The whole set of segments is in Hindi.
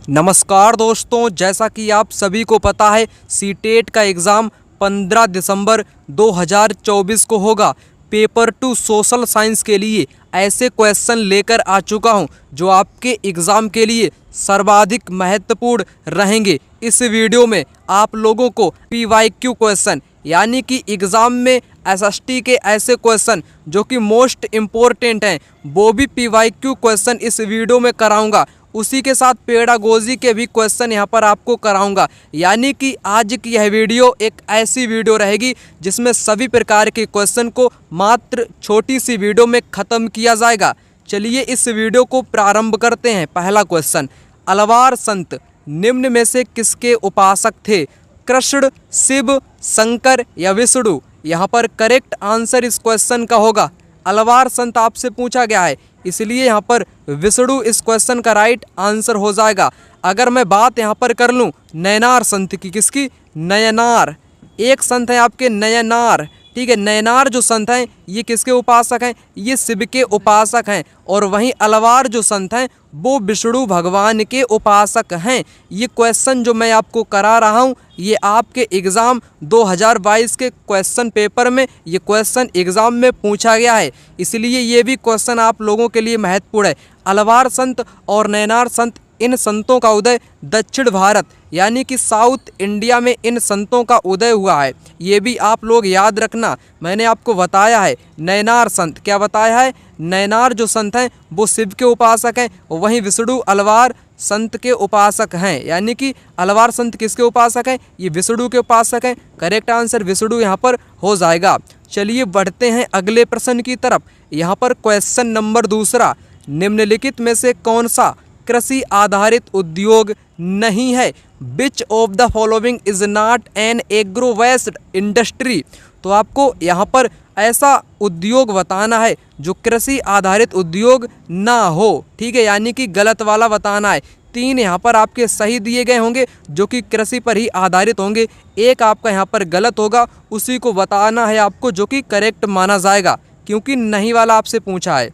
नमस्कार दोस्तों, जैसा कि आप सभी को पता है सीटेट का एग्ज़ाम 15 दिसंबर 2024 को होगा। पेपर 2 सोशल साइंस के लिए ऐसे क्वेश्चन लेकर आ चुका हूं जो आपके एग्ज़ाम के लिए सर्वाधिक महत्वपूर्ण रहेंगे। इस वीडियो में आप लोगों को PYQ क्वेश्चन यानी कि एग्ज़ाम में SST के ऐसे क्वेश्चन जो कि मोस्ट इम्पोर्टेंट हैं वो भी PYQ क्वेश्चन इस वीडियो में कराऊंगा। उसी के साथ पेडागोजी के भी क्वेश्चन यहाँ पर आपको कराऊंगा। यानी कि आज की यह वीडियो एक ऐसी वीडियो रहेगी जिसमें सभी प्रकार के क्वेश्चन को मात्र छोटी सी वीडियो में ख़त्म किया जाएगा। चलिए इस वीडियो को प्रारंभ करते हैं। पहला क्वेश्चन, अलवार संत निम्न में से किसके उपासक थे? कृष्ण, शिव, शंकर या विष्णु? यहाँ पर करेक्ट आंसर इस क्वेश्चन का होगा अलवार संत आपसे पूछा गया है, इसलिए यहाँ पर विष्णु इस क्वेश्चन का राइट आंसर हो जाएगा। अगर मैं बात यहाँ पर कर लूँ नयनार संत की, किसकी? नयनार। एक संत है आपके नयनार, ठीक है। नयनार जो संत हैं ये किसके उपासक हैं? ये शिव के उपासक हैं। और वहीं अलवार जो संत हैं वो विष्णु भगवान के उपासक हैं। ये क्वेश्चन जो मैं आपको करा रहा हूँ ये आपके एग्ज़ाम 2022 के क्वेश्चन पेपर में ये क्वेश्चन एग्ज़ाम में पूछा गया है, इसलिए ये भी क्वेश्चन आप लोगों के लिए महत्वपूर्ण है। अलवार संत और नयनार संत, इन संतों का उदय दक्षिण भारत यानी कि साउथ इंडिया में इन संतों का उदय हुआ है। ये भी आप लोग याद रखना, मैंने आपको बताया है। नयनार संत क्या बताया है? नयनार जो संत हैं वो शिव के उपासक हैं, वहीं विष्णु अलवार संत के उपासक हैं। यानी कि अलवार संत किसके उपासक हैं? ये विष्णु के उपासक हैं। करेक्ट आंसर विष्णु यहाँ पर हो जाएगा। चलिए बढ़ते हैं अगले प्रश्न की तरफ। यहाँ पर क्वेश्चन नंबर दूसरा, निम्नलिखित में से कौन सा कृषि आधारित उद्योग नहीं है? Which of the following is not an agro based industry? तो आपको यहाँ पर ऐसा उद्योग बताना है जो कृषि आधारित उद्योग ना हो, ठीक है। यानी कि गलत वाला बताना है। 3 यहाँ पर आपके सही दिए गए होंगे जो कि कृषि पर ही आधारित होंगे, एक आपका यहाँ पर गलत होगा, उसी को बताना है आपको जो कि करेक्ट माना जाएगा, क्योंकि नहीं वाला आपसे पूछा है।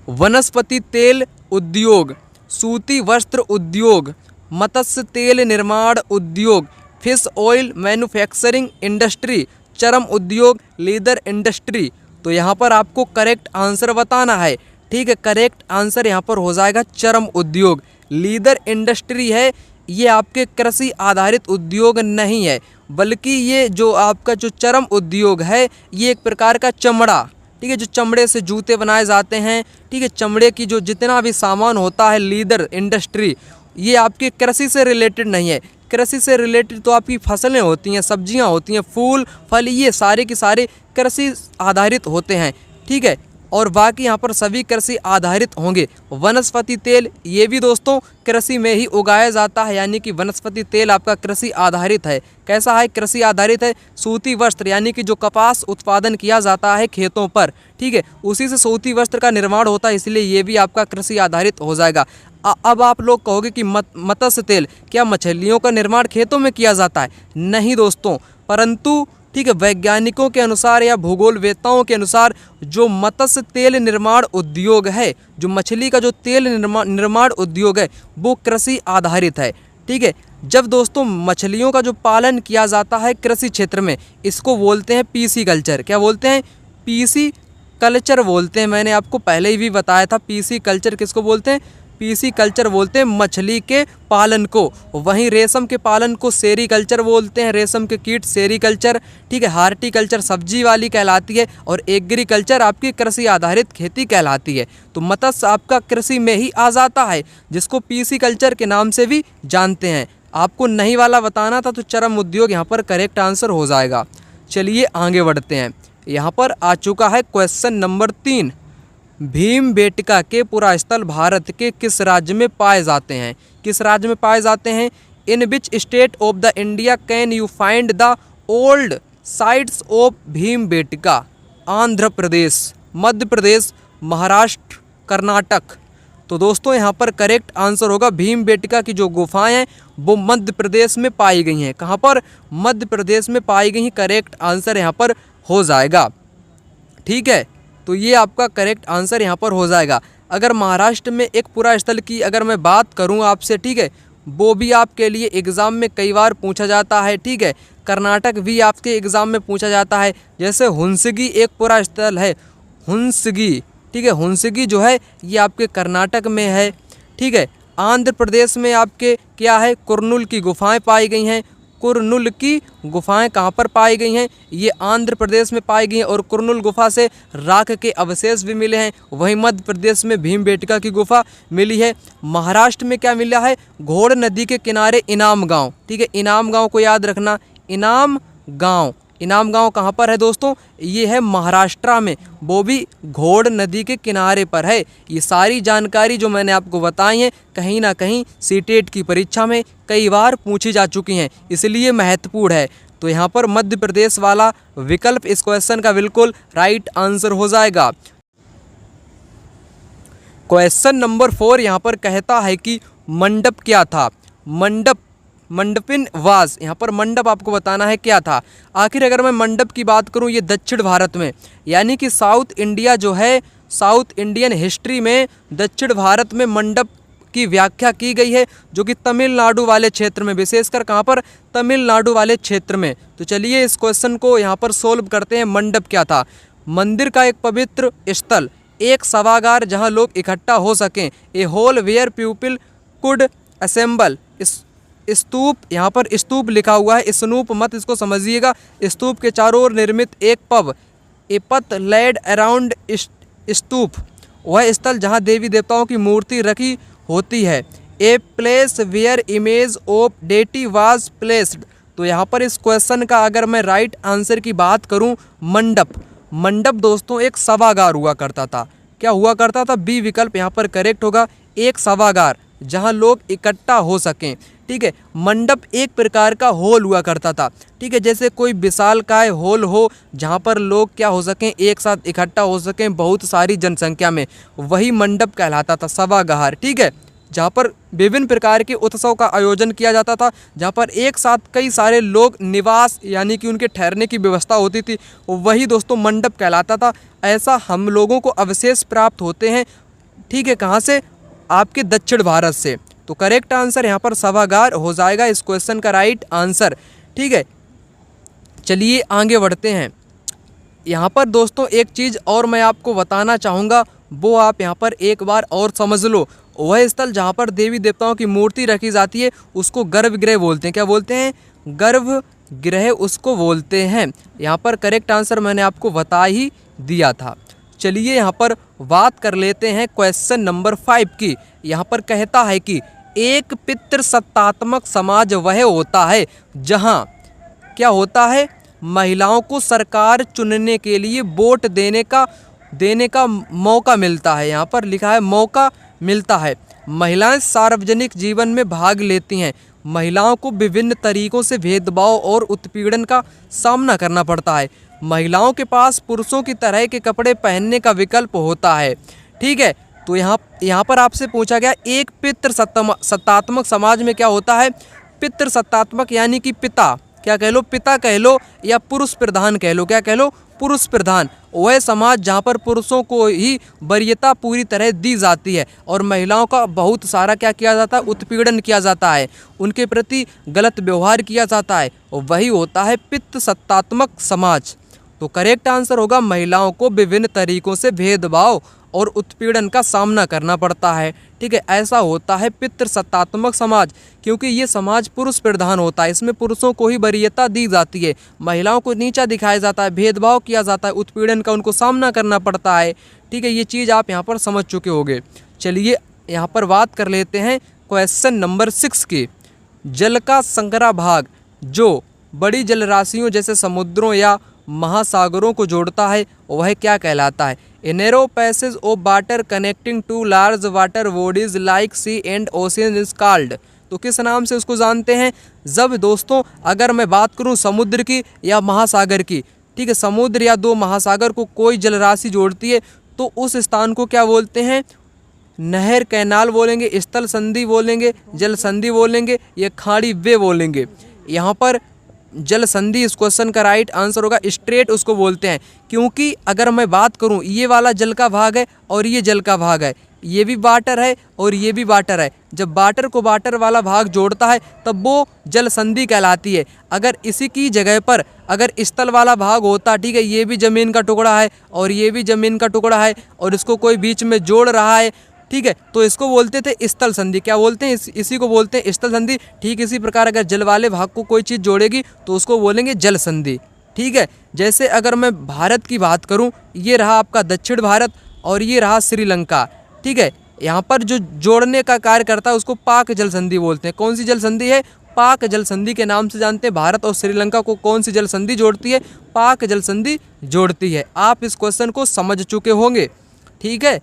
वनस्पति तेल उद्योग, सूती वस्त्र उद्योग, मत्स्य तेल निर्माण उद्योग, फिश ऑयल मैन्युफैक्चरिंग इंडस्ट्री, चर्म उद्योग, लीदर इंडस्ट्री? तो यहाँ पर आपको करेक्ट आंसर बताना है, ठीक है। करेक्ट आंसर यहाँ पर हो जाएगा चर्म उद्योग। लीदर इंडस्ट्री है ये आपके कृषि आधारित उद्योग नहीं है, बल्कि ये जो आपका जो चर्म उद्योग है ये एक प्रकार का चमड़ा, ठीक है, जो चमड़े से जूते बनाए जाते हैं, ठीक है, चमड़े की जो जितना भी सामान होता है लीदर इंडस्ट्री, ये आपकी कृषि से रिलेटेड नहीं है। कृषि से रिलेटेड तो आपकी फसलें होती हैं, सब्जियां होती हैं, फूल फल, ये सारे के सारे कृषि आधारित होते हैं, ठीक है। और बाकी यहाँ पर सभी कृषि आधारित होंगे। वनस्पति तेल ये भी दोस्तों कृषि में ही उगाया जाता है, यानी कि वनस्पति तेल आपका कृषि आधारित है। कैसा है? कृषि आधारित है। सूती वस्त्र यानी कि जो कपास उत्पादन किया जाता है खेतों पर, ठीक है, उसी से सूती वस्त्र का निर्माण होता है, इसलिए ये भी आपका कृषि आधारित हो जाएगा। अब आप लोग कहोगे कि मत्स्य तेल, क्या मछलियों का निर्माण खेतों में किया जाता है? नहीं दोस्तों, परंतु ठीक है वैज्ञानिकों के अनुसार या भूगोलवेत्ताओं के अनुसार जो मत्स्य तेल निर्माण उद्योग है, जो मछली का जो तेल निर्माण उद्योग है वो कृषि आधारित है, ठीक है। जब दोस्तों मछलियों का जो पालन किया जाता है कृषि क्षेत्र में, इसको बोलते हैं पीसी कल्चर। क्या बोलते हैं? पीसी कल्चर बोलते हैं। मैंने आपको पहले ही भी बताया था पीसी कल्चर किसको बोलते हैं। पीसी कल्चर बोलते हैं मछली के पालन को। वहीं रेशम के पालन को सेरीकल्चर बोलते हैं, रेशम के कीट सेरीकल्चर, ठीक है। हार्टिकल्चर सब्जी वाली कहलाती है और एग्रीकल्चर आपकी कृषि आधारित खेती कहलाती है। तो मत्स्य आपका कृषि में ही आ जाता है, जिसको पीसी कल्चर के नाम से भी जानते हैं। आपको नहीं वाला बताना था, तो चर्म उद्योग यहाँ पर करेक्ट आंसर हो जाएगा। चलिए आगे बढ़ते हैं। यहाँ पर आ चुका है क्वेश्चन नंबर 3, भीमबेटका के पुरास्थल भारत के किस राज्य में पाए जाते हैं? किस राज्य में पाए जाते हैं? In which state of the India can you find the old sites of Bhimbetka? Andhra Pradesh, Madhya Pradesh, Maharashtra, Karnataka? तो दोस्तों यहाँ पर करेक्ट आंसर होगा भीमबेटका की जो गुफाएं हैं वो मध्य प्रदेश में पाई गई हैं। कहाँ पर? मध्य प्रदेश में पाई गई हैं। करेक्ट आंसर यहाँ पर हो जाएगा, ठीक है। तो ये आपका करेक्ट आंसर यहाँ पर हो जाएगा। अगर महाराष्ट्र में एक पुरा स्थल की अगर मैं बात करूं आपसे, ठीक है, वो भी आपके लिए एग्ज़ाम में कई बार पूछा जाता है, ठीक है। कर्नाटक भी आपके एग्ज़ाम में पूछा जाता है। जैसे हुंसगी एक पुरा स्थल है, हुंसगी, ठीक है, हुंसगी जो है ये आपके कर्नाटक में है, ठीक है। आंध्र प्रदेश में आपके क्या है, कुरनूल की गुफाएं पाई गई हैं। कुरनूल की गुफाएं कहाँ पर पाई गई हैं, ये आंध्र प्रदेश में पाई गई हैं और कुरनूल गुफा से राख के अवशेष भी मिले हैं। वहीं मध्य प्रदेश में भीमबेटका की गुफा मिली है। महाराष्ट्र में क्या मिला है, घोड़ नदी के किनारे इनाम गांव, ठीक है, इनाम गांव को याद रखना, इनाम गांव। इनाम गांव कहाँ पर है दोस्तों, ये है महाराष्ट्र में, वो भी घोड़ नदी के किनारे पर है। ये सारी जानकारी जो मैंने आपको बताई है कहीं ना कहीं सीटेट की परीक्षा में कई बार पूछी जा चुकी हैं, इसलिए महत्वपूर्ण है। तो यहाँ पर मध्य प्रदेश वाला विकल्प इस क्वेश्चन का बिल्कुल राइट आंसर हो जाएगा। क्वेश्चन नंबर 4 यहाँ पर कहता है कि मंडप क्या था। मंडपिन वाज, यहाँ पर मंडप आपको बताना है क्या था। आखिर अगर मैं मंडप की बात करूँ, ये दक्षिण भारत में, यानी कि साउथ इंडिया जो है, साउथ इंडियन हिस्ट्री में दक्षिण भारत में मंडप की व्याख्या की गई है, जो कि तमिलनाडु वाले क्षेत्र में, विशेषकर कहाँ पर, तमिलनाडु वाले क्षेत्र में। तो चलिए इस क्वेश्चन को यहाँ पर सोल्व करते हैं। मंडप क्या था, मंदिर का एक पवित्र स्थल, एक सभागार जहाँ लोग इकट्ठा हो सकें, a hall where people could assemble. Stupa, यहाँ पर स्तूप लिखा हुआ है, स्नूप मत इसको समझिएगा। स्तूप के चारों ओर निर्मित एक पब, ए पथ लेड अराउंड स्तूप, वह स्थल जहाँ देवी देवताओं की मूर्ति रखी होती है। A place where image of deity was placed. तो यहाँ पर इस क्वेश्चन का अगर मैं राइट आंसर की बात करूँ, मंडप दोस्तों एक सभागार हुआ करता था। क्या हुआ करता था, बी विकल्प यहाँ पर करेक्ट होगा, एक सभागार जहाँ लोग इकट्ठा हो सकें, ठीक है। मंडप एक प्रकार का हॉल हुआ करता था, ठीक है, जैसे कोई विशालकाय हॉल हो जहाँ पर लोग क्या हो सकें, एक साथ इकट्ठा हो सकें बहुत सारी जनसंख्या में, वही मंडप कहलाता था, सभागार, ठीक है। जहाँ पर विभिन्न प्रकार के उत्सव का आयोजन किया जाता था, जहाँ पर एक साथ कई सारे लोग निवास यानी कि उनके ठहरने की व्यवस्था होती थी, वही दोस्तों मंडप कहलाता था। ऐसा हम लोगों को अवशेष प्राप्त होते हैं, ठीक है, कहाँ से, आपके दक्षिण भारत से। तो करेक्ट आंसर यहाँ पर सभागार हो जाएगा इस क्वेश्चन का राइट आंसर, ठीक है। चलिए आगे बढ़ते हैं। यहाँ पर दोस्तों एक चीज़ और मैं आपको बताना चाहूँगा, वो आप यहाँ पर एक बार और समझ लो। वह स्थल जहाँ पर देवी देवताओं की मूर्ति रखी जाती है उसको गर्भगृह बोलते हैं। क्या बोलते हैं, गर्भगृह उसको बोलते हैं। यहाँ पर करेक्ट आंसर मैंने आपको बता ही दिया था। चलिए यहाँ पर बात कर लेते हैं क्वेश्चन नंबर 5 की। यहाँ पर कहता है कि एक पितृसत्तात्मक समाज वह होता है जहाँ क्या होता है, महिलाओं को सरकार चुनने के लिए वोट देने का मौका मिलता है। यहाँ पर लिखा है मौका मिलता है। महिलाएं सार्वजनिक जीवन में भाग लेती हैं। महिलाओं को विभिन्न तरीकों से भेदभाव और उत्पीड़न का सामना करना पड़ता है। महिलाओं के पास पुरुषों की तरह के कपड़े पहनने का विकल्प होता है, ठीक है। तो यहाँ पर आपसे पूछा गया एक पितृसत्तात्मक समाज में क्या होता है, पितृसत्तात्मक यानी कि पिता, क्या कह लो, पिता कह लो या पुरुष प्रधान कह लो, क्या कह लो, पुरुष प्रधान। वह समाज जहाँ पर पुरुषों को ही वरीयता पूरी तरह दी जाती है और महिलाओं का बहुत सारा क्या किया जाता है, उत्पीड़न किया जाता है, उनके प्रति गलत व्यवहार किया जाता है, और वही होता है पितृसत्तात्मक समाज। तो करेक्ट आंसर होगा महिलाओं को विभिन्न तरीकों से भेदभाव और उत्पीड़न का सामना करना पड़ता है, ठीक है। ऐसा होता है पितृसत्तात्मक समाज, क्योंकि ये समाज पुरुष प्रधान होता है। इसमें पुरुषों को ही वरीयता दी जाती है, महिलाओं को नीचा दिखाया जाता है, भेदभाव किया जाता है, उत्पीड़न का उनको सामना करना पड़ता है, ठीक है। ये चीज़ आप यहाँ पर समझ चुके होंगे। चलिए यहाँ पर बात कर लेते हैं क्वेश्चन नंबर 6 की। जल का संकरा भाग जो बड़ी जलराशियों जैसे समुद्रों या महासागरों को जोड़ता है वह क्या कहलाता है। A narrow passage of water connecting two large water bodies like sea and ocean is called. तो किस नाम से उसको जानते हैं। जब दोस्तों अगर मैं बात करूं समुद्र की या महासागर की, ठीक है, समुद्र या दो महासागर को कोई जलराशि जोड़ती है तो उस स्थान को क्या बोलते हैं, नहर, कैनाल बोलेंगे, स्थल संधि बोलेंगे, जल संधि बोलेंगे, ये खाड़ी वे बोलेंगे। यहाँ पर जल संधि इस क्वेश्चन का राइट आंसर होगा। स्ट्रेट उसको बोलते हैं, क्योंकि अगर मैं बात करूं ये वाला जल का भाग है और ये जल का भाग है, ये भी वाटर है और ये भी वाटर है। जब वाटर को वाटर वाला भाग जोड़ता है तब वो जल संधि कहलाती है। अगर इसी की जगह पर अगर स्थल वाला भाग होता, ठीक है, ये भी ज़मीन का टुकड़ा है और ये भी ज़मीन का टुकड़ा है और इसको कोई बीच में जोड़ रहा है, ठीक है, तो इसको बोलते थे स्थल संधि। क्या बोलते हैं? इसी को बोलते हैं स्थल संधि। ठीक इसी प्रकार अगर जल वाले भाग को कोई चीज़ जोड़ेगी तो उसको बोलेंगे जल संधि। ठीक है, जैसे अगर मैं भारत की बात करूं, ये रहा आपका दक्षिण भारत और ये रहा श्रीलंका। ठीक है, यहाँ पर जो जोड़ने का कार्य करता है उसको पाक जल संधि बोलते हैं। कौन सी जल संधि है? पाक जल संधि के नाम से जानते हैं। भारत और श्रीलंका को कौन सी जल संधि जोड़ती है? पाक जल संधि जोड़ती है। आप इस क्वेश्चन को समझ चुके होंगे। ठीक है,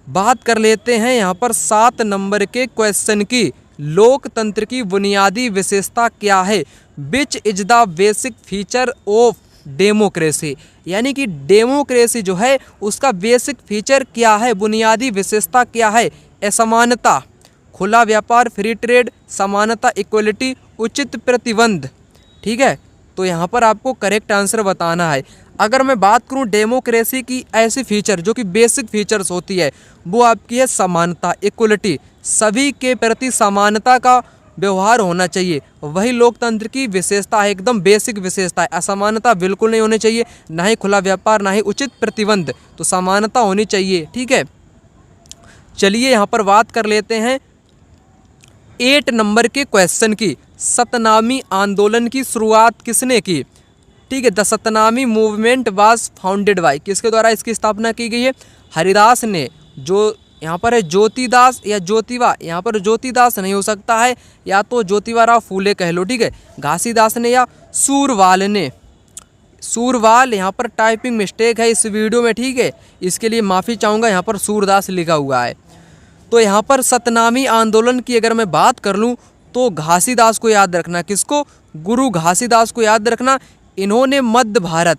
बात कर लेते हैं यहाँ पर 7 नंबर के क्वेश्चन की। लोकतंत्र की बुनियादी विशेषता क्या है? Which is the basic feature of democracy, यानी कि डेमोक्रेसी जो है उसका बेसिक फीचर क्या है, बुनियादी विशेषता क्या है? असमानता, खुला व्यापार फ्री ट्रेड, समानता इक्वलिटी, उचित प्रतिबंध। ठीक है, तो यहाँ पर आपको करेक्ट आंसर बताना है। अगर मैं बात करूँ डेमोक्रेसी की ऐसी फीचर जो कि बेसिक फीचर्स होती है, वो आपकी है समानता इक्वलिटी, सभी के प्रति समानता का व्यवहार होना चाहिए, वही लोकतंत्र की विशेषता है, एकदम बेसिक विशेषता है। असमानता बिल्कुल नहीं होनी चाहिए, ना ही खुला व्यापार, ना ही उचित प्रतिबंध, तो समानता होनी चाहिए। ठीक है, चलिए यहाँ पर बात कर लेते हैं 8 नंबर के क्वेश्चन की। सतनामी आंदोलन की शुरुआत किसने की? ठीक है, the Satnami movement was founded by, किसके द्वारा इसकी स्थापना की गई है? हरिदास ने। जो यहाँ पर है ज्योतिदास या ज्योतिबा, यहाँ पर ज्योतिदास नहीं हो सकता है, या तो ज्योतिबा फूले कह लो। ठीक है, घासीदास ने या सूरवाल ने। सूरवाल यहाँ पर टाइपिंग मिस्टेक है इस वीडियो में, ठीक है, इसके लिए माफ़ी चाहूँगा। यहाँ पर सूरदास लिखा हुआ है। तो यहाँ पर सतनामी आंदोलन की अगर मैं बात कर लूँ तो घासीदास को याद रखना। किसको? गुरु घासीदास को याद रखना। इन्होंने मध्य भारत,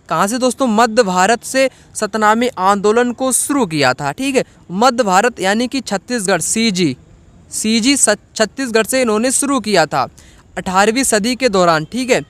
कहाँ से दोस्तों? मध्य भारत से सतनामी आंदोलन को शुरू किया था। ठीक है, मध्य भारत यानी कि छत्तीसगढ़, सीजी छत्तीसगढ़ से इन्होंने शुरू किया था 18वीं सदी के दौरान। ठीक है,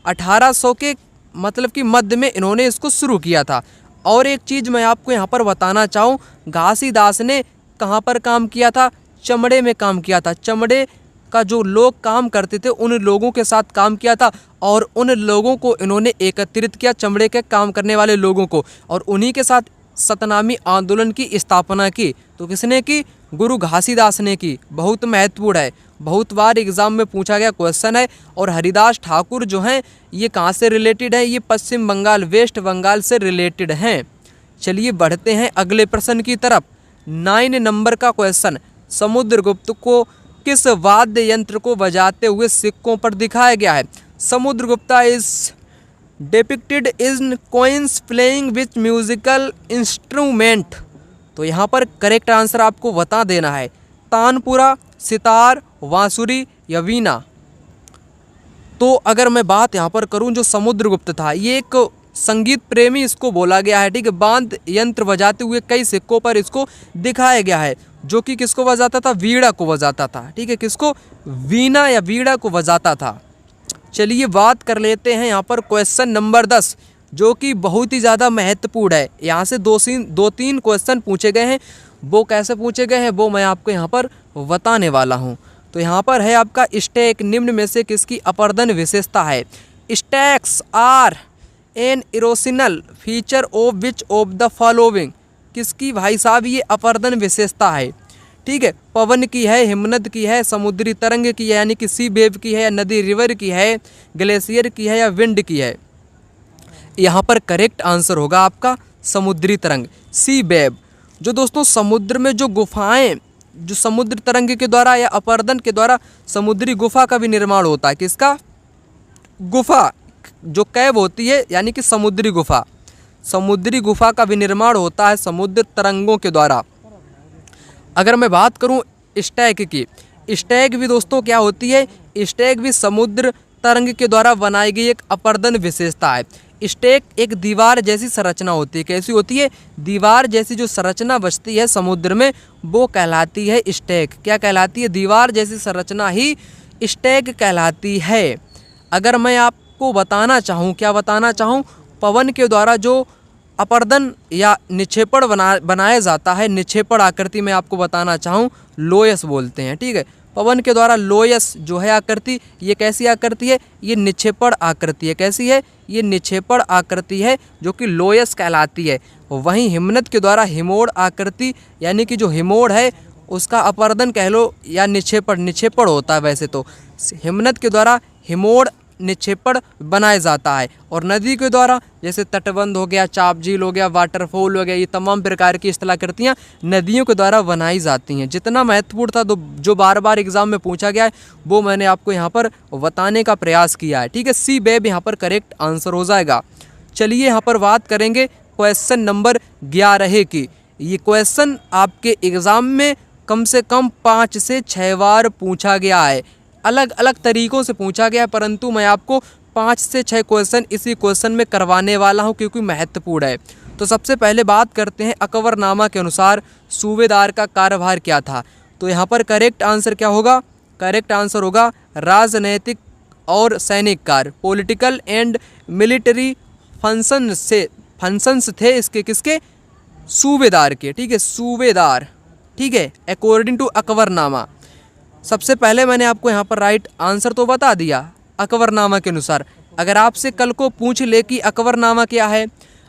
1800 के मतलब कि मध्य में इन्होंने इसको शुरू किया था। और एक चीज़ मैं आपको यहाँ पर बताना चाहूँ, घासीदास ने कहाँ पर काम किया था? चमड़े में काम किया था। चमड़े का जो लोग काम करते थे उन लोगों के साथ काम किया था और उन लोगों को इन्होंने एकत्रित किया, चमड़े के काम करने वाले लोगों को, और उन्हीं के साथ सतनामी आंदोलन की स्थापना की। तो किसने की? गुरु घासीदास ने की। बहुत महत्वपूर्ण है, बहुत बार एग्जाम में पूछा गया क्वेश्चन है। और हरिदास ठाकुर जो हैं ये कहाँ से रिलेटेड है? ये पश्चिम बंगाल, वेस्ट बंगाल से रिलेटेड हैं। चलिए बढ़ते हैं अगले प्रश्न की तरफ। 9 नंबर का क्वेश्चन, समुद्रगुप्त को किस वाद्य यंत्र को बजाते हुए सिक्कों पर दिखाया गया है? Samudragupta is depicted in coins playing which musical instrument. तो यहाँ पर करेक्ट आंसर आपको बता देना है। तानपुरा, सितार, बांसुरी या वीणा। तो अगर मैं बात यहाँ पर करूँ, जो समुद्रगुप्त था ये एक संगीत प्रेमी इसको बोला गया है। ठीक है, वाद्य यंत्र बजाते हुए कई सिक्कों पर इसको दिखाया गया है, जो कि किसको बजाता था? वीणा को बजाता था। ठीक है, किसको? वीणा या वीणा को बजाता था। चलिए बात कर लेते हैं यहाँ पर क्वेश्चन नंबर 10, जो कि बहुत ही ज़्यादा महत्वपूर्ण है। यहाँ से दो तीन क्वेश्चन पूछे गए हैं। वो कैसे पूछे गए हैं वो मैं आपको यहाँ पर बताने वाला हूँ। तो यहाँ पर है आपका स्टैक निम्न में से किसकी अपर्दन विशेषता है? Stacks are an erosional feature of which of the following. किसकी भाई साहब ये अपर्दन विशेषता है? ठीक है, पवन की है, हिमनद की है, समुद्री तरंग की है यानी कि सी वेव की है, नदी रिवर की है, ग्लेशियर की है या विंड की है? यहाँ पर करेक्ट आंसर होगा आपका समुद्री तरंग, सी वेव। जो दोस्तों समुद्र में जो गुफाएं, जो समुद्र तरंग के द्वारा या अपर्दन के द्वारा समुद्री गुफा का भी निर्माण होता है। किसका? गुफा जो कैव होती है यानी कि समुद्री गुफा का भी निर्माण होता है समुद्र तरंगों के द्वारा। अगर मैं बात करूं स्टैग की, स्टैग भी दोस्तों क्या होती है? स्टैग भी समुद्र तरंग के द्वारा बनाई गई एक अपर्दन विशेषता है। स्टैग एक दीवार जैसी संरचना होती है। कैसी होती है? दीवार जैसी जो संरचना बचती है समुद्र में वो कहलाती है स्टैग। क्या कहलाती है? दीवार जैसी संरचना ही स्टैग कहलाती है। अगर मैं आपको बताना चाहूँ, क्या बताना चाहूँ, पवन के द्वारा जो अपर्दन या निक्षेपण बनाया जाता है, निक्षेपण आकृति में आपको बताना चाहूँ लोयस बोलते हैं, ठीक है। पवन के द्वारा लोयस जो है आकृति, ये कैसी आकृति है, ये निक्षेपण आकृति है। कैसी है, ये निक्षेपण आकृति है जो कि लोयस कहलाती है। वहीं हिमनद के द्वारा हिमोड़ आकृति, यानी कि जो हिमोड़ है उसका अपर्दन कह लो या निक्षेपण होता है। वैसे तो हिमनद के द्वारा हिमोड़ निक्षेपण बनाया जाता है। और नदी के द्वारा जैसे तटबंध हो गया, चाप झील हो गया, वाटरफॉल हो गया, ये तमाम प्रकार की स्थलाकृतियाँ नदियों के द्वारा बनाई जाती हैं। जितना महत्वपूर्ण था तो जो बार बार एग्जाम में पूछा गया है वो मैंने आपको यहाँ पर बताने का प्रयास किया है, ठीक है। सी वेब यहाँ पर करेक्ट आंसर हो जाएगा। चलिए यहाँ पर बात करेंगे क्वेश्चन नंबर 11 की। ये क्वेश्चन आपके एग्ज़ाम में कम से कम 5 से 6 बार पूछा गया है, अलग अलग तरीक़ों से पूछा गया है, परंतु मैं आपको 5 से 6 क्वेश्चन इसी क्वेश्चन में करवाने वाला हूं क्योंकि महत्वपूर्ण है। तो सबसे पहले बात करते हैं अकबरनामा के अनुसार सूबेदार का कार्यभार क्या था। तो यहाँ पर करेक्ट आंसर क्या होगा, करेक्ट आंसर होगा राजनैतिक और सैनिक कार्य, पॉलिटिकल एंड मिलिट्री फंक्शंस थे इसके, किसके, सूबेदार के, ठीक है, सूबेदार, ठीक है, अकॉर्डिंग टू अकबरनामा। सबसे पहले मैंने आपको यहाँ पर राइट आंसर तो बता दिया अकबरनामा के अनुसार। अगर आपसे कल को पूछ ले कि अकबरनामा क्या है,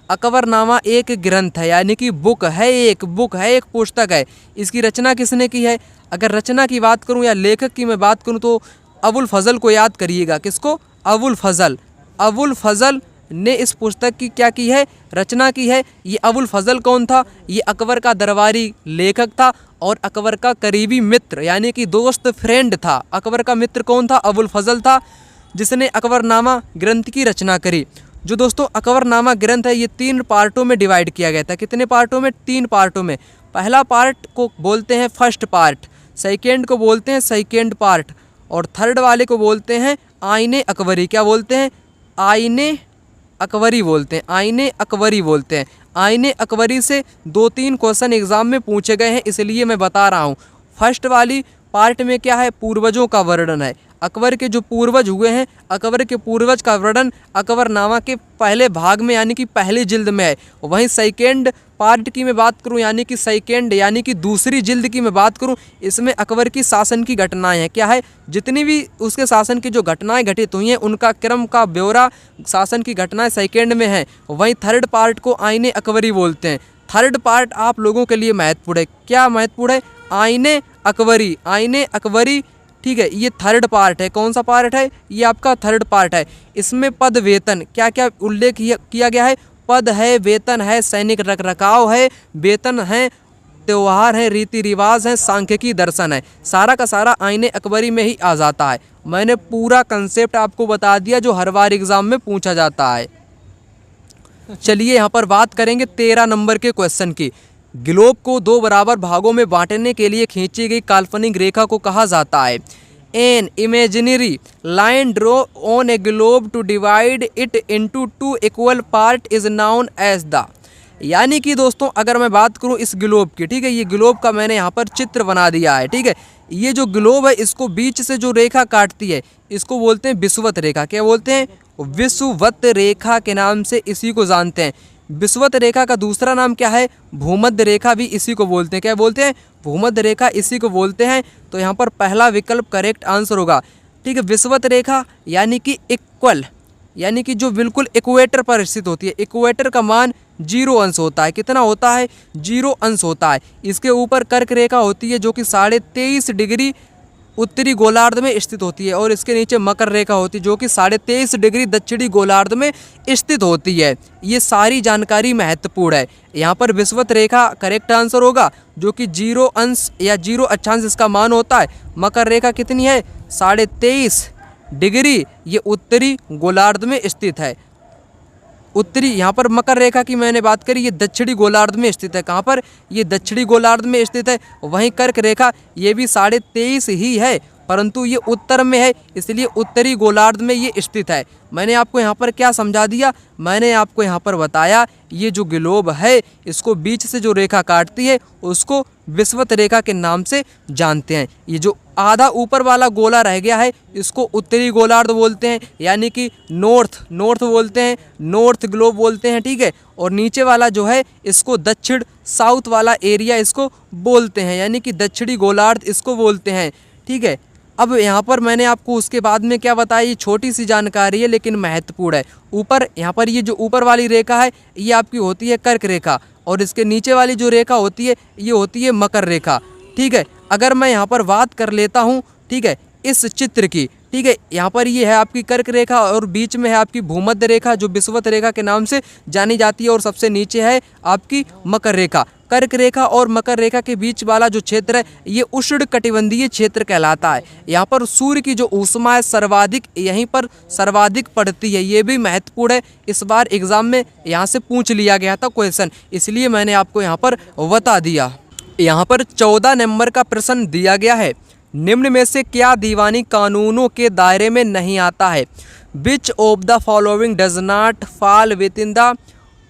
अकबरनामा एक ग्रंथ है, यानी कि बुक है, एक पुस्तक है। इसकी रचना किसने की है, अगर रचना की बात करूँ या लेखक की मैं बात करूँ तो अबुल फजल को याद करिएगा। किसको, अबुल फजल ने इस पुस्तक की क्या की है, रचना की है। ये अबुल फजल कौन था, ये अकबर का दरबारी लेखक था और अकबर का करीबी मित्र यानी कि दोस्त, फ्रेंड था। अकबर का मित्र कौन था, अबुल फजल था, जिसने अकबरनामा ग्रंथ की रचना करी। जो दोस्तों अकबरनामा ग्रंथ है ये 3 पार्टों में डिवाइड किया गया था। कितने पार्टों में, 3 पार्टों में। पहला पार्ट को बोलते हैं फर्स्ट पार्ट, सेकेंड को बोलते हैं सेकेंड पार्ट, और थर्ड वाले को बोलते हैं आईने अकबरी। क्या बोलते हैं, आईने अकबरी बोलते हैं, आईने अकबरी बोलते हैं। आईने अकबरी से 2-3 क्वेश्चन एग्जाम में पूछे गए हैं, इसलिए मैं बता रहा हूँ। फर्स्ट वाली पार्ट में क्या है, पूर्वजों का वर्णन है। अकबर के जो पूर्वज हुए हैं, अकबर के पूर्वज का वर्णन अकबरनामा के पहले भाग में यानी कि पहली जिल्द में है। वहीं सेकेंड पार्ट की मैं बात करूं यानी कि सेकेंड यानी कि दूसरी जिल्द की मैं बात करूं, इसमें अकबर की शासन की घटनाएं हैं। क्या है, जितनी भी उसके शासन की जो घटनाएं घटित हुई हैं उनका क्रम का ब्यौरा, शासन की घटनाएं सेकेंड में है। वहीं थर्ड पार्ट को आईने अकबरी बोलते हैं। थर्ड पार्ट आप लोगों के लिए महत्वपूर्ण है। क्या महत्वपूर्ण है, आईने अकबरी, आईने अकबरी, ठीक है, ये थर्ड पार्ट है। कौन सा पार्ट है, ये आपका थर्ड पार्ट है। इसमें पद वेतन क्या क्या उल्लेख किया गया है, पद है, वेतन है, सैनिक रखरखाव है, वेतन है, त्यौहार है, रीति रिवाज है, सांख्यिकी दर्शन है। सारा का सारा आईने अकबरी में ही आ जाता है। मैंने पूरा कंसेप्ट आपको बता दिया जो हर बार एग्जाम में पूछा जाता है। चलिए यहाँ पर बात करेंगे 13 नंबर के क्वेश्चन की। ग्लोब को 2 बराबर भागों में बांटने के लिए खींची गई काल्पनिक रेखा को कहा जाता है। An imaginary line draw on a globe to divide it into 2 equal part is known as the, यानी कि दोस्तों अगर मैं बात करूं इस ग्लोब की, ठीक है, ये ग्लोब का मैंने यहाँ पर चित्र बना दिया है, ठीक है। ये जो ग्लोब है इसको बीच से जो रेखा काटती है इसको बोलते हैं विषुवत रेखा। क्या बोलते हैं, विषुवत रेखा के नाम से इसी को जानते हैं। विषुवत रेखा का दूसरा नाम क्या है, भूमध्य रेखा भी इसी को बोलते हैं। क्या बोलते हैं, भूमध्य रेखा इसी को बोलते हैं। तो यहाँ पर पहला विकल्प करेक्ट आंसर होगा, ठीक है। विषुवत रेखा यानी कि इक्वल, यानी कि जो बिल्कुल इक्वेटर पर स्थित होती है। इक्वेटर का मान 0 अंश होता है। कितना होता है, 0 अंश होता है। इसके ऊपर कर्क रेखा होती है जो कि 23.5 डिग्री उत्तरी गोलार्ध में स्थित होती है, और इसके नीचे मकर रेखा होती है जो कि 23.5 डिग्री दक्षिणी गोलार्ध में स्थित होती है। ये सारी जानकारी महत्वपूर्ण है। यहाँ पर विषुवत रेखा करेक्ट आंसर होगा जो कि 0 अंश या 0 अक्षांश इसका मान होता है। मकर रेखा कितनी है, 23.5 डिग्री, ये उत्तरी गोलार्ध में स्थित है। उत्तरी, यहाँ पर मकर रेखा की मैंने बात करी, ये दक्षिणी गोलार्ध में स्थित है। कहाँ पर, ये दक्षिणी गोलार्ध में स्थित है। वहीं कर्क रेखा ये भी 23.5 ही है, परंतु ये उत्तर में है, इसलिए उत्तरी गोलार्ध में ये स्थित है। मैंने आपको यहाँ पर क्या समझा दिया, मैंने आपको यहाँ पर बताया ये जो ग्लोब है इसको बीच से जो रेखा काटती है उसको विषुवत रेखा के नाम से जानते हैं। ये जो आधा ऊपर वाला गोला रह गया है, इसको उत्तरी गोलार्ध बोलते हैं, यानी कि नॉर्थ बोलते हैं, नॉर्थ ग्लोब बोलते हैं, ठीक है। और नीचे वाला जो है इसको दक्षिण साउथ वाला एरिया इसको बोलते हैं, यानी कि दक्षिणी गोलार्ध इसको बोलते हैं, ठीक है। अब यहाँ पर मैंने आपको उसके बाद में क्या बताया, ये छोटी सी जानकारी है लेकिन महत्वपूर्ण है। ऊपर यहाँ पर ये जो ऊपर वाली रेखा है ये आपकी होती है कर्क रेखा, और इसके नीचे वाली जो रेखा होती है ये होती है मकर रेखा, ठीक है। अगर मैं यहाँ पर बात कर लेता हूँ, ठीक है, इस चित्र की, ठीक है, यहाँ पर ये है आपकी कर्क रेखा और बीच में है आपकी भूमध्य रेखा जो विषुवत रेखा के नाम से जानी जाती है, और सबसे नीचे है आपकी मकर रेखा। कर्क रेखा और मकर रेखा के बीच वाला जो क्षेत्र है ये उष्णकटिबंधीय क्षेत्र कहलाता है। यहाँ पर सूर्य की जो ऊष्मा है सर्वाधिक यहीं पर सर्वाधिक पड़ती है, ये भी महत्वपूर्ण है। इस बार एग्जाम में यहाँ से पूछ लिया गया था क्वेश्चन, इसलिए मैंने आपको यहाँ पर बता दिया। यहाँ पर 14 नंबर का प्रश्न दिया गया है, निम्न में से क्या दीवानी कानूनों के दायरे में नहीं आता है? Which of the following does not fall within the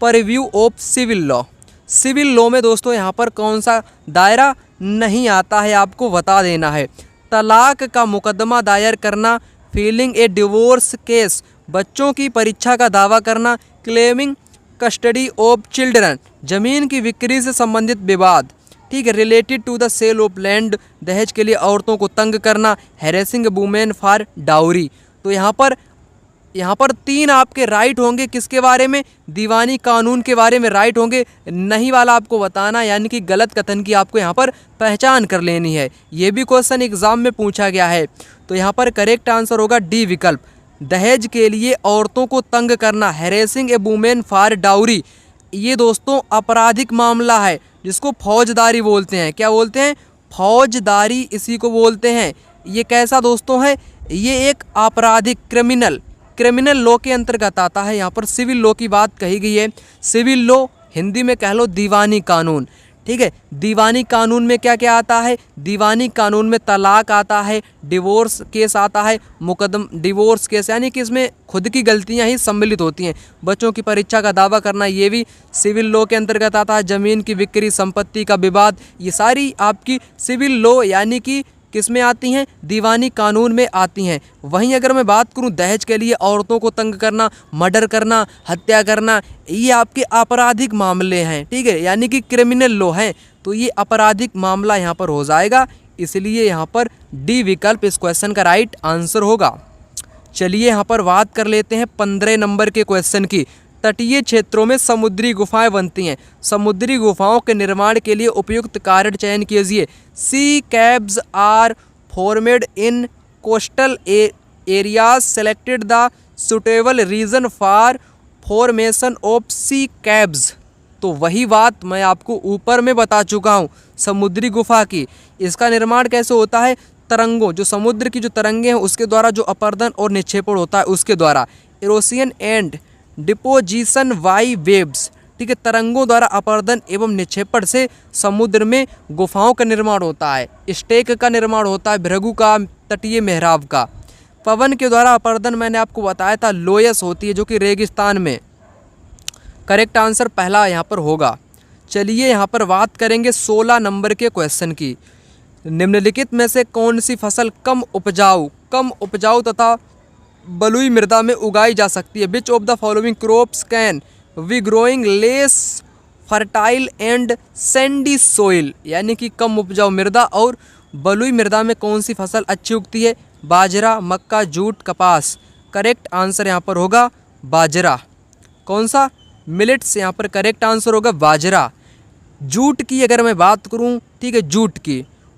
purview of civil law? Civil law में दोस्तों यहाँ पर कौन सा दायरा नहीं आता है, आपको बता देना है। तलाक का मुकदमा दायर करना, फीलिंग ए डिवोर्स केस, बच्चों की परीक्षा का दावा करना, क्लेमिंग कस्टडी ऑफ चिल्ड्रन, जमीन की बिक्री से संबंधित विवाद, ठीक है, related to the sale of land, दहेज के लिए औरतों को तंग करना, हैरेसिंग वुमेन फॉर डाउरी। तो यहाँ पर 3 आपके राइट होंगे, किसके बारे में? दीवानी कानून के बारे में राइट होंगे, नहीं वाला आपको बताना, यानी कि गलत कथन की आपको यहाँ पर पहचान कर लेनी है। ये भी क्वेश्चन एग्जाम में पूछा गया है। तो यहाँ पर करेक्ट आंसर होगा डी विकल्प, दहेज के लिए औरतों को तंग करना, harassing A women for dowry. ये दोस्तों आपराधिक मामला है जिसको फौजदारी बोलते हैं। क्या बोलते हैं? फौजदारी इसी को बोलते हैं। ये कैसा दोस्तों है? ये एक आपराधिक क्रिमिनल लॉ के अंतर्गत आता है। यहाँ पर सिविल लॉ की बात कही गई है। सिविल लॉ हिंदी में कह लो दीवानी कानून, ठीक है। दीवानी कानून में क्या क्या आता है? दीवानी कानून में तलाक आता है, डिवोर्स केस आता है, डिवोर्स केस यानी कि इसमें खुद की गलतियां ही सम्मिलित होती हैं। बच्चों की परीक्षा का दावा करना ये भी सिविल लॉ के अंतर्गत आता है। जमीन की बिक्री, संपत्ति का विवाद, ये सारी आपकी सिविल लॉ यानी कि किस में आती हैं? दीवानी कानून में आती हैं। वहीं अगर मैं बात करूं दहेज के लिए औरतों को तंग करना, मर्डर करना, हत्या करना, ये आपके आपराधिक मामले हैं, ठीक है, यानी कि क्रिमिनल लॉ हैं। तो ये आपराधिक मामला यहाँ पर हो जाएगा, इसलिए यहाँ पर डी विकल्प इस क्वेश्चन का राइट आंसर होगा। चलिए यहाँ पर बात कर लेते हैं 15 नंबर के क्वेश्चन की। तटीय क्षेत्रों में समुद्री गुफाएं बनती हैं, समुद्री गुफाओं के निर्माण के लिए उपयुक्त कारण चयन कीजिए। Sea caves are formed in coastal areas, selected the suitable reason for formation of sea caves. तो वही बात मैं आपको ऊपर में बता चुका हूँ समुद्री गुफा की। इसका निर्माण कैसे होता है? तरंगों, जो समुद्र की जो तरंगे हैं उसके द्वारा जो अपर्दन और निक्षेपण होता है उसके द्वारा। इरोसियन एंड डिपोजिशन वाई वेव्स, ठीक है, तरंगों द्वारा अपर्दन एवं निक्षेपण से समुद्र में गुफाओं का निर्माण होता है। स्टेक का निर्माण होता है, भृगु का, तटीय मेहराब का। पवन के द्वारा अपर्दन मैंने आपको बताया था, लोयस होती है जो कि रेगिस्तान में। करेक्ट आंसर पहला यहाँ पर होगा। चलिए यहाँ पर बात करेंगे 16 नंबर के क्वेश्चन की। निम्नलिखित में से कौन सी फसल कम उपजाऊ तथा बलुई मृदा में उगाई जा सकती है? Which of the following crops can we growing less fertile and sandy soil, यानी कि कम उपजाऊ मृदा और बलुई मृदा में कौन सी फसल अच्छी उगती है? बाजरा, मक्का, जूट, कपास। करेक्ट आंसर यहाँ पर होगा बाजरा। कौन सा? मिलेट्स। यहाँ पर करेक्ट आंसर होगा बाजरा। जूट की अगर मैं बात करूँ, ठीक है,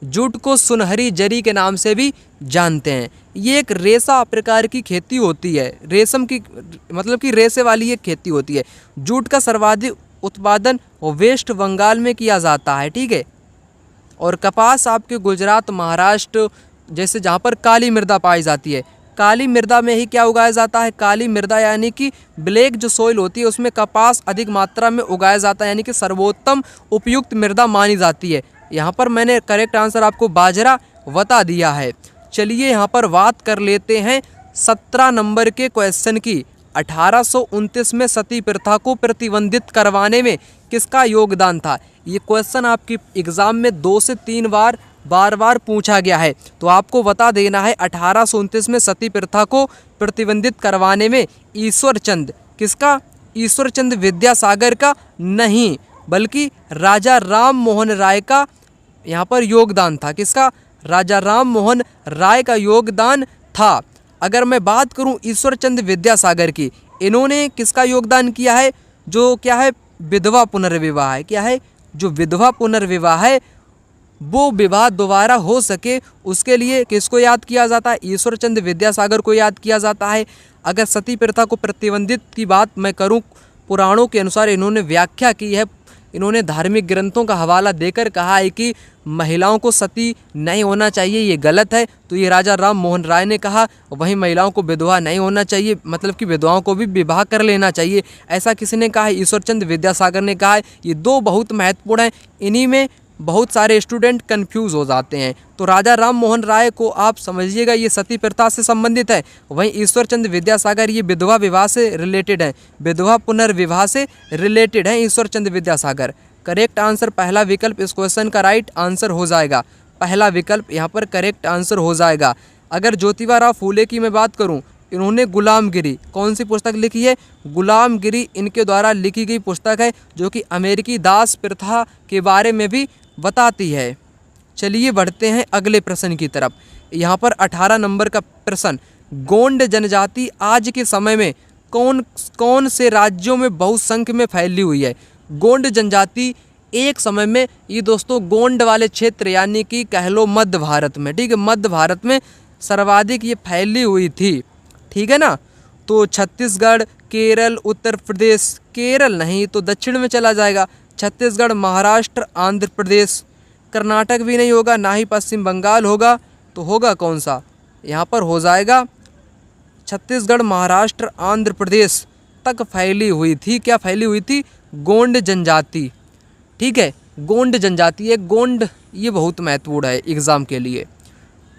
जूट को सुनहरी जरी के नाम से भी जानते हैं। ये एक रेशा प्रकार की खेती होती है, रेशम की मतलब कि रेशे वाली एक खेती होती है। जूट का सर्वाधिक उत्पादन वेस्ट बंगाल में किया जाता है, ठीक है। और कपास आपके गुजरात, महाराष्ट्र जैसे जहाँ पर काली मृदा पाई जाती है, काली मृदा में ही क्या उगाया जाता है? काली मृदा यानी कि ब्लैक जो सोइल होती है उसमें कपास अधिक मात्रा में उगाया जाता है, यानी कि सर्वोत्तम उपयुक्त मृदा मानी जाती है। यहाँ पर मैंने करेक्ट आंसर आपको बाजरा बता दिया है। चलिए यहाँ पर बात कर लेते हैं 17 नंबर के क्वेश्चन की। 1829 में सती प्रथा को प्रतिबंधित करवाने में किसका योगदान था? ये क्वेश्चन आपकी एग्ज़ाम में 2 से 3 बार बार बार पूछा गया है। तो आपको बता देना है 1829 में सती प्रथा को प्रतिबंधित करवाने में ईश्वरचंद, किसका? ईश्वरचंद विद्यासागर का नहीं, बल्कि राजा राम मोहन राय का यहाँ पर योगदान था। किसका? राजा राम मोहन राय का योगदान था। अगर मैं बात करूं ईश्वरचंद विद्यासागर की, इन्होंने किसका योगदान किया है? जो क्या है? विधवा पुनर्विवाह है। क्या है? जो विधवा पुनर्विवाह है वो विवाह दोबारा हो सके उसके लिए किसको याद किया जाता है? ईश्वरचंद विद्यासागर को याद किया जाता है। अगर सती प्रथा को प्रतिबंधित की बात मैं करूं, पुराणों के अनुसार इन्होंने व्याख्या की है, इन्होंने धार्मिक ग्रंथों का हवाला देकर कहा है कि महिलाओं को सती नहीं होना चाहिए, ये गलत है। तो ये राजा राम मोहन राय ने कहा। वहीं महिलाओं को विधवा नहीं होना चाहिए, मतलब कि विधवाओं को भी विवाह कर लेना चाहिए, ऐसा किसने कहा है? ईश्वरचंद विद्यासागर ने कहा है। ये दो बहुत महत्वपूर्ण हैं, इन्हीं में बहुत सारे स्टूडेंट कंफ्यूज हो जाते हैं। तो राजा राम मोहन राय को आप समझिएगा ये सती प्रथा से संबंधित है। वहीं ईश्वरचंद विद्यासागर ये विधवा विवाह से रिलेटेड है, विधवा पुनर्विवाह से रिलेटेड है ईश्वरचंद विद्यासागर। करेक्ट आंसर पहला विकल्प इस क्वेश्चन का राइट आंसर हो जाएगा। पहला विकल्प यहाँ पर करेक्ट आंसर हो जाएगा। अगर ज्योतिबा राव फूले की मैं बात करूँ, इन्होंने गुलामगिरी कौन सी पुस्तक लिखी है? गुलामगिरी इनके द्वारा लिखी गई पुस्तक है, जो कि अमेरिकी दास प्रथा के बारे में भी बताती है। चलिए बढ़ते हैं अगले प्रश्न की तरफ। यहाँ पर 18 नंबर का प्रश्न, गोंड जनजाति आज के समय में कौन कौन से राज्यों में बहुसंख्य में फैली हुई है? गोंड जनजाति एक समय में, ये दोस्तों गोंड वाले क्षेत्र यानी कि कह लो मध्य भारत में, ठीक है, मध्य भारत में सर्वाधिक ये फैली हुई थी, ठीक है ना। तो छत्तीसगढ़, केरल, उत्तर प्रदेश, केरल नहीं तो दक्षिण में चला जाएगा, छत्तीसगढ़, महाराष्ट्र, आंध्र प्रदेश, कर्नाटक भी नहीं होगा, ना ही पश्चिम बंगाल होगा, तो होगा कौन सा? यहाँ पर हो जाएगा छत्तीसगढ़, महाराष्ट्र, आंध्र प्रदेश तक फैली हुई थी। क्या फैली हुई थी? गोंड जनजाति, ठीक है, गोंड जनजाति है। गोंड ये बहुत महत्वपूर्ण है एग्जाम के लिए।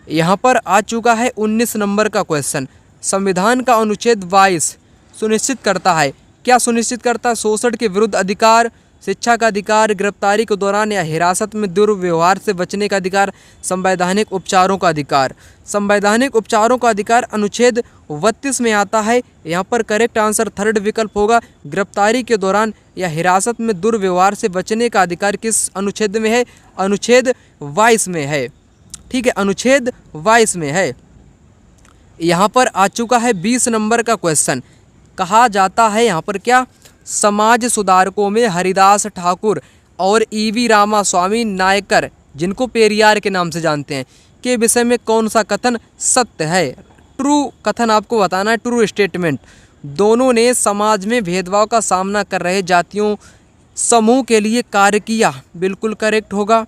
यहाँ पर आ चुका है 19 नंबर का क्वेश्चन, संविधान का अनुच्छेद 22 सुनिश्चित करता है, क्या सुनिश्चित करता है? शोषण के विरुद्ध अधिकार, शिक्षा का अधिकार, गिरफ्तारी के दौरान या हिरासत में दुर्व्यवहार से बचने का अधिकार, संवैधानिक उपचारों का अधिकार। संवैधानिक उपचारों का अधिकार अनुच्छेद 32 में आता है। यहाँ पर करेक्ट आंसर थर्ड विकल्प होगा। गिरफ्तारी के दौरान या हिरासत में दुर्व्यवहार से बचने का अधिकार किस अनुच्छेद में है? अनुच्छेद 22 में है, ठीक है, अनुच्छेद 22 में है। यहाँ पर आ चुका है 20 नंबर का क्वेश्चन, कहा जाता है यहाँ पर क्या? समाज सुधारकों में हरिदास ठाकुर और ईवी रामास्वामी नायकर, जिनको पेरियार के नाम से जानते हैं, के विषय में कौन सा कथन सत्य है? ट्रू कथन आपको बताना है, ट्रू स्टेटमेंट। दोनों ने समाज में भेदभाव का सामना कर रहे जातियों समूह के लिए कार्य किया, बिल्कुल करेक्ट होगा।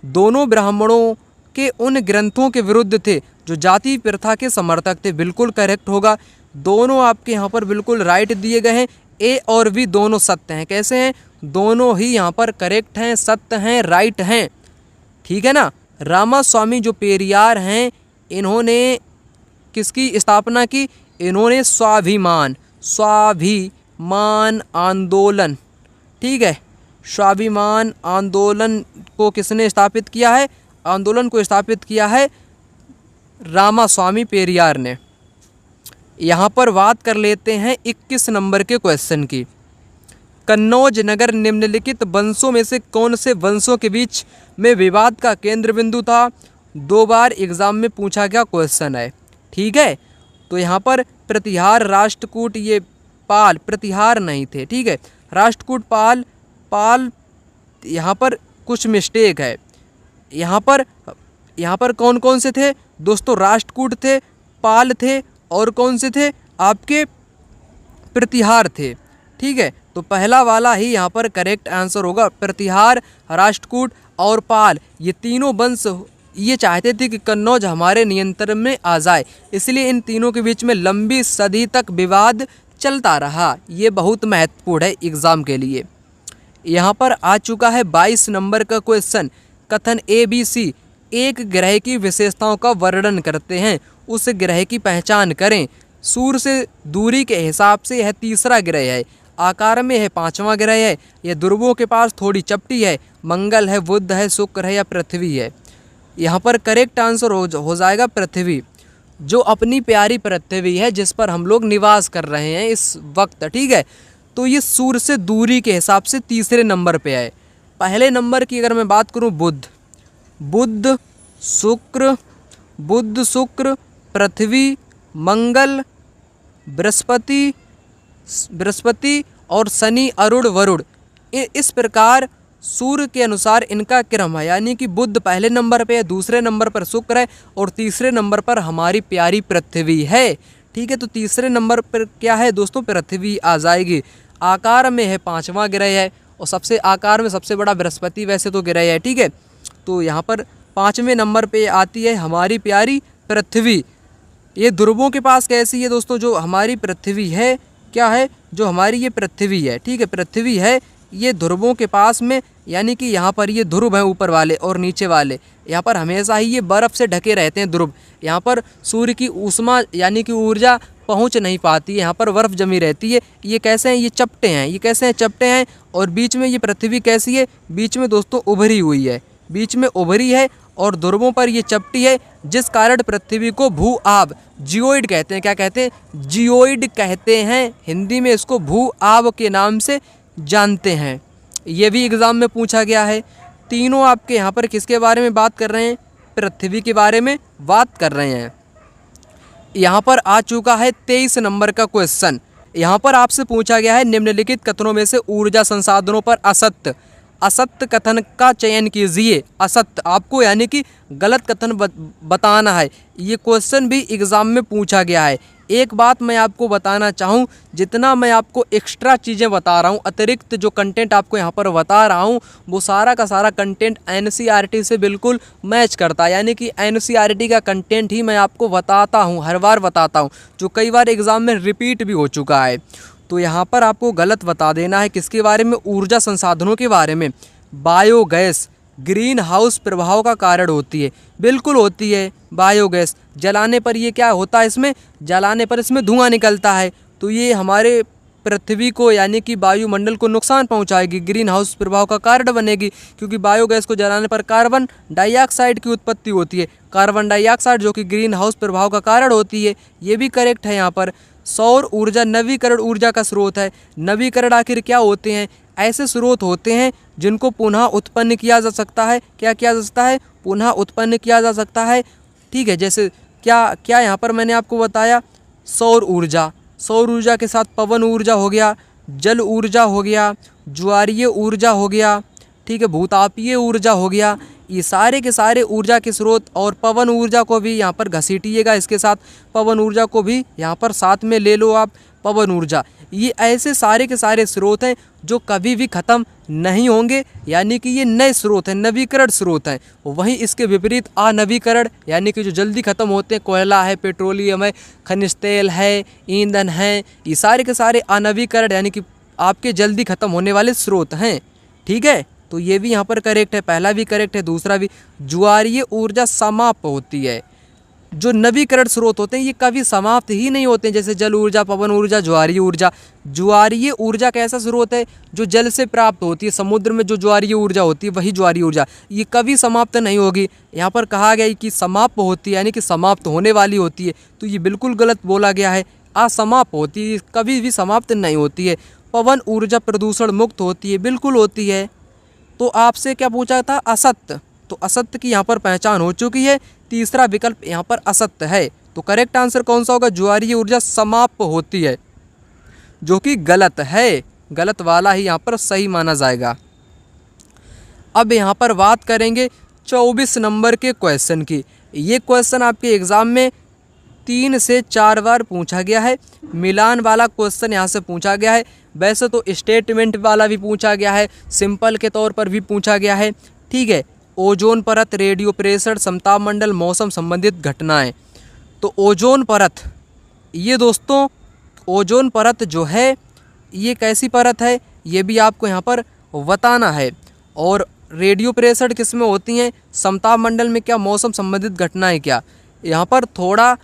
दोनों ब्राह्मणों के उन ग्रंथों के विरुद्ध थे जो जाति प्रथा के समर्थक थे, बिल्कुल करेक्ट होगा। दोनों आपके यहाँ पर बिल्कुल राइट दिए गए हैं। ए और बी दोनों सत्य हैं। कैसे हैं? दोनों ही यहाँ पर करेक्ट हैं, सत्य हैं, राइट हैं, ठीक है ना। रामास्वामी जो पेरियार हैं, इन्होंने किसकी स्थापना की? इन्होंने स्वाभिमान आंदोलन, ठीक है, स्वाभिमान आंदोलन को किसने स्थापित किया है? आंदोलन को स्थापित किया है रामास्वामी पेरियार ने। यहाँ पर बात कर लेते हैं 21 नंबर के क्वेश्चन की। कन्नौज नगर निम्नलिखित वंशों में से कौन से वंशों के बीच में विवाद का केंद्र बिंदु था? 2 बार एग्जाम में पूछा गया क्वेश्चन है, ठीक है। तो यहाँ पर प्रतिहार, राष्ट्रकूट, ये पाल, प्रतिहार नहीं थे, ठीक है, राष्ट्रकूट, पाल, यहाँ पर कुछ मिस्टेक है। यहाँ पर कौन कौन से थे दोस्तों? राष्ट्रकूट थे, पाल थे, और कौन से थे? आपके प्रतिहार थे, ठीक है। तो पहला वाला ही यहाँ पर करेक्ट आंसर होगा। प्रतिहार, राष्ट्रकूट और पाल, ये तीनों वंश ये चाहते थे कि कन्नौज हमारे नियंत्रण में आ जाए, इसलिए इन तीनों के बीच में लंबी सदी तक विवाद चलता रहा। ये बहुत महत्वपूर्ण है एग्ज़ाम के लिए। यहाँ पर आ चुका है 22 नंबर का क्वेश्चन, कथन ABC एक ग्रह की विशेषताओं का वर्णन करते हैं, उस ग्रह की पहचान करें। सूर्य से दूरी के हिसाब से यह तीसरा ग्रह है, आकार में यह 5वां ग्रह है, यह ध्रुवों के पास थोड़ी चपटी है, मंगल है, बुध है, शुक्र है या पृथ्वी है। यहाँ पर करेक्ट आंसर हो जाएगा पृथ्वी, जो अपनी प्यारी पृथ्वी है जिस पर हम लोग निवास कर रहे हैं इस वक्त, ठीक है। तो ये सूर्य से दूरी के हिसाब से तीसरे नंबर पे है। पहले नंबर की अगर मैं बात करूँ बुध शुक्र पृथ्वी मंगल बृहस्पति और शनि अरुण वरुण, इस प्रकार सूर्य के अनुसार इनका क्रम है, यानी कि बुध पहले नंबर पे है, दूसरे नंबर पर शुक्र है और तीसरे नंबर पर हमारी प्यारी पृथ्वी है, ठीक है। तो तीसरे नंबर पर क्या है दोस्तों, पृथ्वी आ जाएगी। आकार में है 5वां ग्रह है और सबसे आकार में सबसे बड़ा बृहस्पति वैसे तो ग्रह है, ठीक है। तो यहाँ पर 5वें नंबर पे आती है हमारी प्यारी पृथ्वी। ये ध्रुवों के पास कैसी है दोस्तों, जो हमारी पृथ्वी है, क्या है, जो हमारी ये पृथ्वी है, ठीक है, पृथ्वी है ये ध्रुवों के पास में, यानी कि यहाँ पर ये ध्रुव हैं ऊपर वाले और नीचे वाले, यहाँ पर हमेशा ही ये बर्फ़ से ढके रहते हैं ध्रुव। यहाँ पर सूर्य की ऊष्मा यानी कि ऊर्जा पहुँच नहीं पाती है, यहाँ पर बर्फ़ जमी रहती है। ये कैसे हैं, ये चपटे हैं, ये कैसे हैं, चपटे हैं। और बीच में ये पृथ्वी कैसी है, बीच में दोस्तों उभरी हुई है, बीच में उभरी है और ध्रुवों पर ये चपटी है, जिस कारण पृथ्वी को भू आब जियोइड कहते हैं। क्या कहते हैं, जियोइड कहते हैं, हिंदी में इसको भू आब के नाम से जानते हैं। ये भी एग्ज़ाम में पूछा गया है। तीनों आपके यहाँ पर किसके बारे में बात कर रहे हैं, पृथ्वी के बारे में बात कर रहे हैं। यहाँ पर आ चुका है 23 नंबर का क्वेश्चन। यहाँ पर आपसे पूछा गया है निम्नलिखित कथनों में से ऊर्जा संसाधनों पर असत्य कथन का चयन कीजिए। असत्य आपको यानी कि गलत कथन बताना है। ये क्वेश्चन भी एग्ज़ाम में पूछा गया है। एक बात मैं आपको बताना चाहूँ, जितना मैं आपको एक्स्ट्रा चीज़ें बता रहा हूँ, अतिरिक्त जो कंटेंट आपको यहाँ पर बता रहा हूँ, वो सारा का सारा कंटेंट एनसीईआरटी से बिल्कुल मैच करता है, यानी कि एनसीईआरटी का कंटेंट ही मैं आपको बताता हूँ, हर बार बताता हूँ, जो कई बार एग्ज़ाम में रिपीट भी हो चुका है। तो यहाँ पर आपको गलत बता देना है। किसके बारे में, ऊर्जा संसाधनों के बारे में। बायोगैस ग्रीन हाउस प्रभाव का कारण होती है, बिल्कुल होती है। बायोगैस जलाने पर ये क्या होता है, इसमें जलाने पर इसमें धुआं निकलता है, तो ये हमारे पृथ्वी को यानी कि वायुमंडल को नुकसान पहुंचाएगी, ग्रीन हाउस प्रभाव का कारण बनेगी। क्योंकि बायोगैस को जलाने पर कार्बन डाइऑक्साइड की उत्पत्ति होती है, कार्बन डाइऑक्साइड जो कि ग्रीन हाउस प्रभाव का कारण होती है। ये भी करेक्ट है। यहाँ पर सौर ऊर्जा नवीकरण ऊर्जा का स्रोत है। नवीकरण आखिर क्या होते हैं, ऐसे स्रोत होते हैं जिनको पुनः उत्पन्न किया जा सकता है। क्या किया जा सकता है, पुनः उत्पन्न किया जा सकता है, ठीक है। जैसे क्या यहाँ पर मैंने आपको बताया, सौर ऊर्जा के साथ पवन ऊर्जा हो गया, जल ऊर्जा हो गया, ज्वारीय ऊर्जा हो गया, ठीक है, भूतापीय ऊर्जा हो गया। ये सारे के सारे ऊर्जा के स्रोत, और पवन ऊर्जा को भी यहाँ पर घसीटिएगा, इसके साथ पवन ऊर्जा को भी यहाँ पर साथ में ले लो आप, पवन ऊर्जा। ये ऐसे सारे के सारे स्रोत हैं जो कभी भी ख़त्म नहीं होंगे, यानी कि ये नए स्रोत हैं, नवीकरण स्रोत हैं। वहीं इसके विपरीत अनवीकरण यानी कि जो जल्दी ख़त्म होते हैं, कोयला है, पेट्रोलियम है, खनिज तेल है, ईंधन है, ये सारे के सारे अनवीकरण यानी कि आपके जल्दी ख़त्म होने वाले स्रोत हैं, ठीक है। तो ये भी यहाँ पर करेक्ट है, पहला भी करेक्ट है, दूसरा भी। ज्वारीय ऊर्जा समाप्त होती है। जो नवीकरण स्रोत होते हैं ये कभी समाप्त ही नहीं होते हैं, जैसे जल ऊर्जा, पवन ऊर्जा, ज्वारीय ऊर्जा। ज्वारीय ऊर्जा कैसा स्रोत है, जो जल से प्राप्त होती है, समुद्र में जो ज्वारीय ऊर्जा होती है वही ज्वारीय ऊर्जा, ये कभी समाप्त नहीं होगी। यहाँ पर कहा गया है कि समाप्त होती है, यानी कि समाप्त होने वाली होती है, तो ये बिल्कुल गलत बोला गया है। असमाप्त होती है, कभी भी समाप्त नहीं होती है। पवन ऊर्जा प्रदूषण मुक्त होती है, बिल्कुल होती है। तो आपसे क्या पूछा था, असत्य, तो असत्य की यहाँ पर पहचान हो चुकी है। तीसरा विकल्प यहाँ पर असत्य है। तो करेक्ट आंसर कौन सा होगा, ज्वारीय ऊर्जा समाप्त होती है, जो कि गलत है, गलत वाला ही यहाँ पर सही माना जाएगा। अब यहाँ पर बात करेंगे 24 नंबर के क्वेश्चन की। ये क्वेश्चन आपके एग्ज़ाम में 3 से 4 बार पूछा गया है। मिलान वाला क्वेश्चन यहाँ से पूछा गया है, वैसे तो स्टेटमेंट वाला भी पूछा गया है, सिंपल के तौर पर भी पूछा गया है, ठीक है। ओजोन परत, रेडियो प्रेशर, समताप मंडल, मौसम संबंधित घटनाएं। तो ओजोन परत, ये दोस्तों ओजोन परत जो है ये कैसी परत है, ये भी आपको यहाँ पर बताना है। और रेडियो प्रेशर किस में होती हैं, समताप मंडल में क्या, मौसम संबंधित घटनाएं क्या। यहाँ पर थोड़ा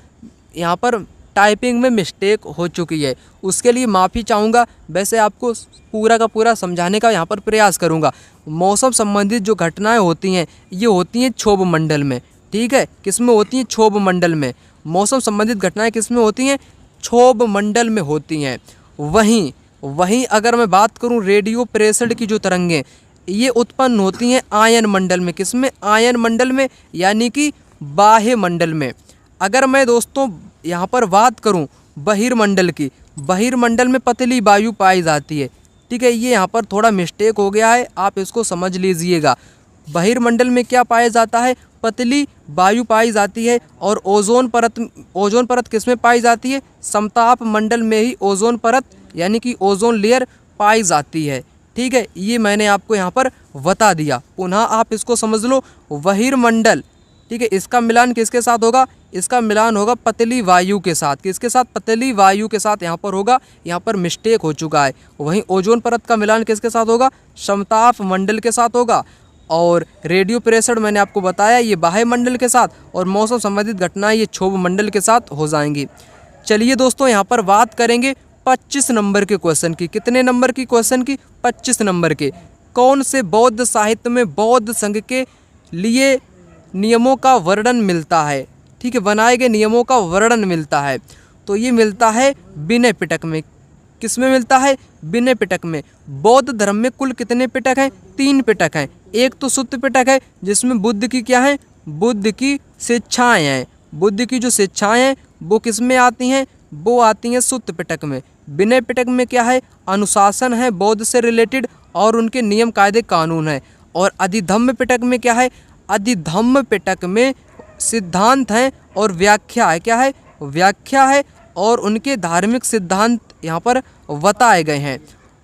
यहाँ पर टाइपिंग में मिस्टेक हो चुकी है, उसके लिए माफ़ी चाहूँगा। वैसे आपको पूरा का पूरा समझाने का यहाँ पर प्रयास करूँगा। मौसम संबंधित जो घटनाएं होती हैं ये होती हैं क्षोभ मंडल में, ठीक है। किस में होती हैं? क्षोभ मंडल में। मौसम संबंधित घटनाएं किस में होती हैं? क्षोभ मंडल में होती हैं। वहीं अगर मैं बात करूं रेडियो प्रेषण की जो तरंगें ये उत्पन्न होती हैं आयन मंडल में। किस में? आयन मंडल में, यानी कि बाह्य मंडल में। अगर मैं दोस्तों यहाँ पर बात करूं बहिर्मंडल की, बहिर्मंडल में पतली वायु पाई जाती है, ठीक है। ये यहाँ पर थोड़ा मिस्टेक हो गया है, आप इसको समझ लीजिएगा। बहिर्मंडल में क्या पाया जाता है? पतली वायु पाई जाती है। और ओजोन परत किस में पाई जाती है? समताप मंडल में ही ओजोन परत यानी कि ओजोन लेयर पाई जाती है, ठीक है। ये मैंने आपको यहाँ पर बता दिया। पुनः आप इसको समझ लो, बहिर्मंडल, ठीक है। इसका मिलान किसके साथ होगा? इसका मिलान होगा पतली वायु के साथ। किसके साथ? पतली वायु के साथ यहाँ पर होगा। यहाँ पर मिस्टेक हो चुका है। वहीं ओजोन परत का मिलान किसके साथ होगा? समताप मंडल के साथ होगा। और रेडियो प्रेषण मैंने आपको बताया ये बाह्य मंडल के साथ, और मौसम संबंधित घटनाएं ये क्षोभ मंडल के साथ हो जाएंगी। चलिए दोस्तों यहाँ पर बात करेंगे 25 नंबर के क्वेश्चन की। कितने नंबर की क्वेश्चन की? 25 नंबर के। कौन से बौद्ध साहित्य में बौद्ध संघ के लिए नियमों का वर्णन मिलता है, ठीक है। बनाए गए नियमों का वर्णन मिलता है, तो ये मिलता है विनय पिटक में। किस में मिलता है? विनय पिटक में। बौद्ध धर्म में कुल कितने पिटक हैं? 3 पिटक हैं। एक तो सुत्त पिटक है जिसमें बुद्ध की क्या है? बुद्ध की शिक्षाएं हैं। बुद्ध की जो शिक्षाएं हैं वो किस में आती हैं? वो आती हैं सुत्त पिटक में। विनय पिटक में क्या है? अनुशासन है बौद्ध से रिलेटेड और उनके नियम कायदे कानून है। और अधिधम्म पिटक में क्या है? अधिधम्म पिटक में सिद्धांत हैं और व्याख्या है। क्या है? व्याख्या है और उनके धार्मिक सिद्धांत यहाँ पर बताए गए हैं।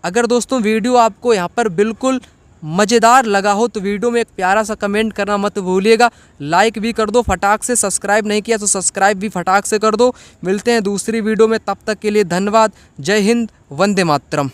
अगर दोस्तों वीडियो आपको यहाँ पर बिल्कुल मज़ेदार लगा हो तो वीडियो में एक प्यारा सा कमेंट करना मत भूलिएगा। लाइक भी कर दो फटाक से, सब्सक्राइब नहीं किया तो सब्सक्राइब भी फटाक से कर दो। मिलते हैं दूसरी वीडियो में, तब तक के लिए धन्यवाद। जय हिंद, वंदे मातरम।